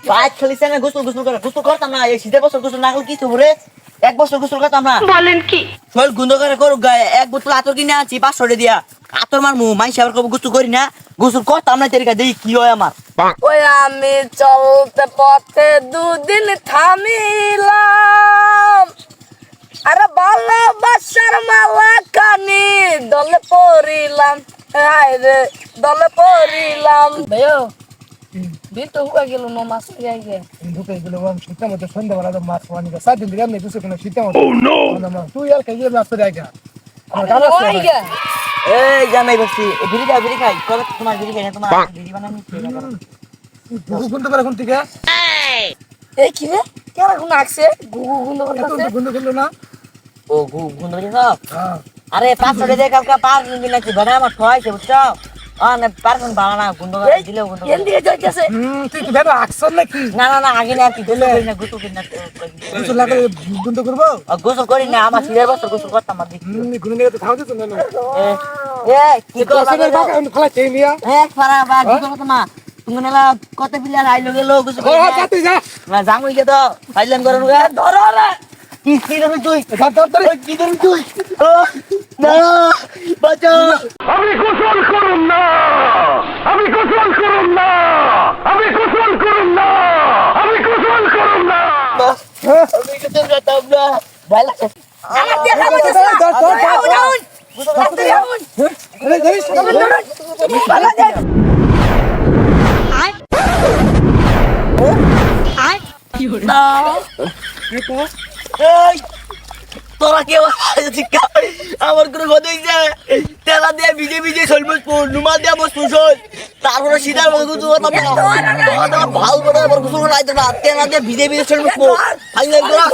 Bike খেলিছে না গোসল করতাম না এই শীতের বছর গোসল না করলে কি হবে রে? এক বছর গোসল করতাম না। বলেন কি? শরীর গুন্দ করে করুক গায়ে এক বোতল আতর কিনে আনছি 500 টাকা দিয়া আতর মারমু মাইসে আবার কব গোসল করি না গোসল করতাম না তেরিকা দেখি কি হয় আমার। ওই আমি চলতে পথে দুদিন থামিলাম, আরে ভালোবাসার মালা কানি দলে পড়িলাম, হায় রে দলে পড়িলাম। ভাইও বিল তো হুকা গেল না মাছ গিয়ে ঢুকে গেল শীতের মধ্যে সন্ধ্যাবেলা তো মাছ পানি 7 দিন ধরে আমি বুঝে কোনো শীতের মধ্যে তুই আর খাইয়ে মাছ ধরে আইগা আমার কাজ আছে এই জামাই বসছি এই বিড়ি খাই কবে তোমার বিড়ি খাই না তোমার বিড়ি বানানি গুগু গুন্দ করে কোন থেকে এই কি রে কেরা কোন আসছে গুগু গুন্দ করতেছে গুন্দ গুন্দ না ও গুন্দ করে সব হ্যাঁ আরে 500 টাকা কালকা পার দিন নাকি বানা আমার খাইছে বুঝছো না পারছেন বানা গুন্দ করে দিলেও গুন্দ এন দিকে যাইতেছে। তুই কি ভেবে আকছন নাকি না আগে না আর কি গোসল করি না গোসল করি না গোসল লাগে গুন্দ করবো গোসল করি না আমার শীতের বছর গোসল করতাম না দেখি গুন্দ নিয়ে তো খাওয়া দিত না কি করছিস খালা চেয়ে নিয়া পারা বা কি করব মা তুমি না কত প্লেয়ার আইলো গেলো গোসল ও যা তুই যা না জামুই গে তো ফাইলাম করন গা ধরো রে কি রে তুই কি রে তুই ও না বাঁচাও আমি গোসল করুম না, আমি গোসল করুম না, আমি গোসল করুম না, আমি গোসল করুম না। আমি তো যেতাম না ভাই লাগছে আমার দিয়ে খাবো তো এই তোরা কেউ আমার কোনো কথা হইছে তেলা দিয়ে ভিজে চলবো নুমা দিয়ে বসবো শোল তারপরে সিধার মতো কিছু কথা ভাল করে আবার কিছু লাইতে না তেলা দিয়ে ভিজে চলবো ফাইনাল করা